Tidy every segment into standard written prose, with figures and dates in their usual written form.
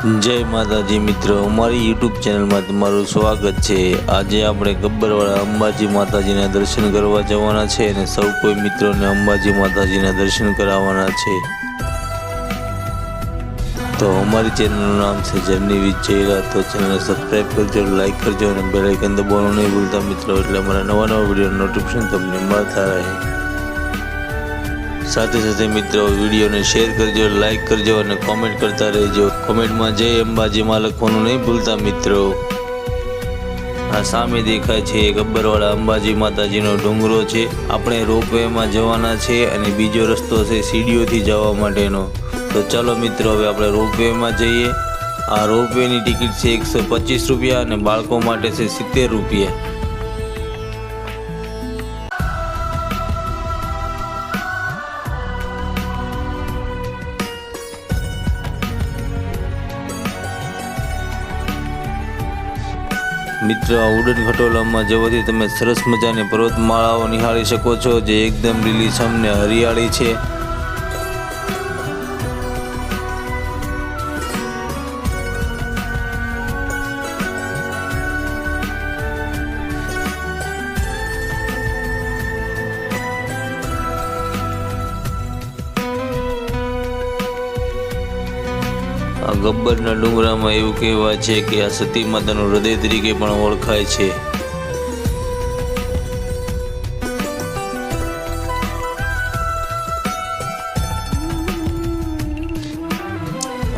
જય માતાજી મિત્રો, અમારી યુટ્યુબ ચેનલમાં તમારું સ્વાગત છે। આજે આપણે ગબ્બરવાળા અંબાજી માતાજીના દર્શન કરવા જવાના છે અને સૌ કોઈ મિત્રોને અંબાજી માતાજીના દર્શન કરાવવાના છે। તો અમારી ચેનલનું નામ છે જર્ની વિથ જયરા। તો ચેનલને સબસ્ક્રાઈબ કરજો, લાઈક કરજો અને બેલ આઇકન દબાવવાનું નહીં ભૂલતા મિત્રો, એટલે અમારા નવા વિડીયોનું નોટિફિકેશન તમને મળતા રહે। સાથે સાથે મિત્રો વિડીયોને શેર કરજો, લાઈક કરજો અને કોમેન્ટ કરતા રહેજો। કોમેન્ટમાં જય અંબાજીમાં લખવાનું નહીં ભૂલતા મિત્રો। આ સામે દેખાય છે ગબ્બરવાળા અંબાજી માતાજીનો ડુંગરો છે। આપણે રોપવેમાં જવાના છે અને બીજો રસ્તો છે સીડીઓથી જવા માટેનો। તો ચાલો મિત્રો હવે આપણે રોપવેમાં જઈએ। આ રોપવેની ટિકિટ છે 125 રૂપિયા અને બાળકો માટે છે 70 રૂપિયા। મિત્રો આ ઉડન ખટોલામાં જવાથી તમે સરસ મજાની પર્વતમાળાઓ નિહાળી શકો છો, જે એકદમ લીલીછમ ને હરિયાળી છે। આ ગબ્બરના ડુંગરામાં એવું કહેવાય છે કે આ સતી માતાનું હૃદય તરીકે પણ ઓળખાય છે।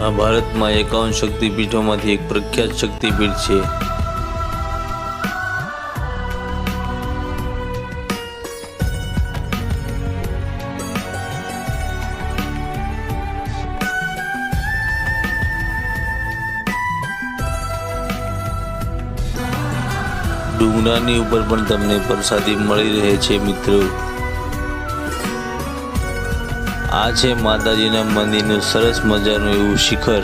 આ ભારતમાં 51 શક્તિપીઠોમાંથી એક પ્રખ્યાત શક્તિપીઠ છે। ડુંગરાની ઉપર પણ તમને પ્રસાદી મળી રહે છે મિત્રો। આ છે માતાજીના મંદિરનું સરસ મજાનું એવું શિખર।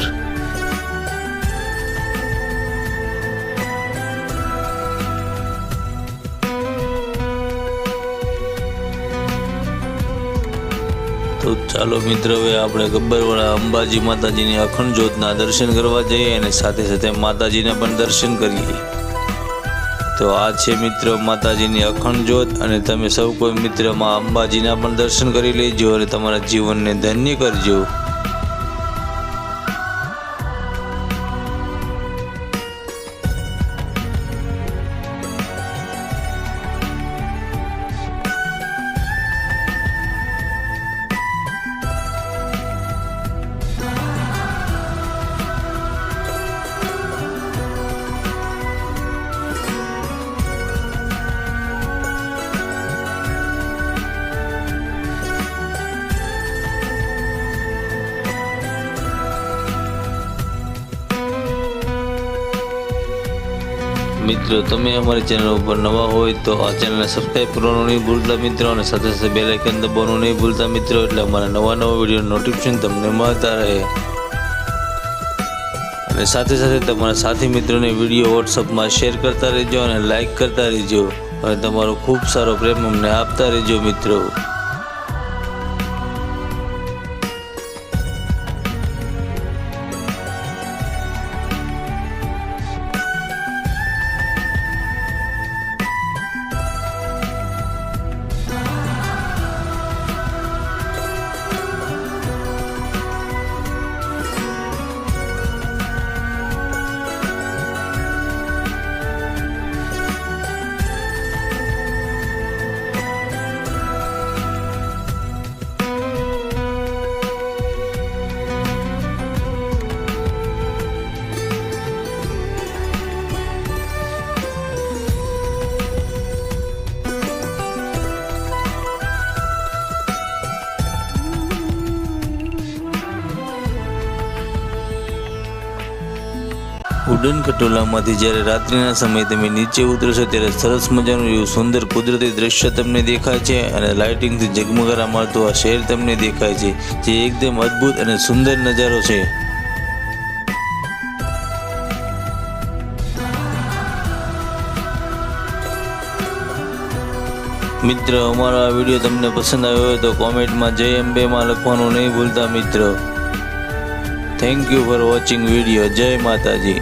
તો ચાલો મિત્રો હવે આપણે ગબ્બરવાળા અંબાજી માતાજીની અખંડ જ્યોતના દર્શન કરવા જઈએ અને સાથે સાથે માતાજીના પણ દર્શન કરીએ। તો આ છે મિત્રો માતાજીની અખંડ જ્યોત અને તમે સૌ કોઈ મિત્રમાં અંબાજીના પણ દર્શન કરી લેજો અને તમારા જીવનને ધન્ય કરજો। મિત્રો તમે અમારી ચેનલ ઉપર નવા હોય તો આ ચેનલને સબસ્ક્રાઈબ કરવાનું નહીં ભૂલતા મિત્રો, અને સાથે સાથે બેલ આઇકન દબાવવાનું નહીં ભૂલતા મિત્રો, એટલે અમારા નવા વિડીયો નોટિફિકેશન તમને મળતા રહે। અને સાથે સાથે તમારા સાથી મિત્રોને વિડીયો વોટ્સઅપમાં શેર કરતા રહેજો અને લાઈક કરતા રહેજો અને તમારો ખૂબ સારો પ્રેમ અમને આપતા રહેજો મિત્રો। ઉડન ખટોલામાંથી જ્યારે રાત્રિના સમયે તમે નીચે ઉતરશો ત્યારે સરસ મજાનું એવું સુંદર કુદરતી દ્રશ્ય તમને દેખાય છે અને લાઇટિંગથી ઝગમગારા મારતું આ શહેર તમને દેખાય છે, જે એકદમ અદ્ભુત અને સુંદર નજારો છે। મિત્રો અમારો આ વિડીયો તમને પસંદ આવ્યો હોય તો કોમેન્ટમાં જય અંબેમાં લખવાનું નહીં ભૂલતા મિત્રો। Thank you for watching video. જય માતાજી.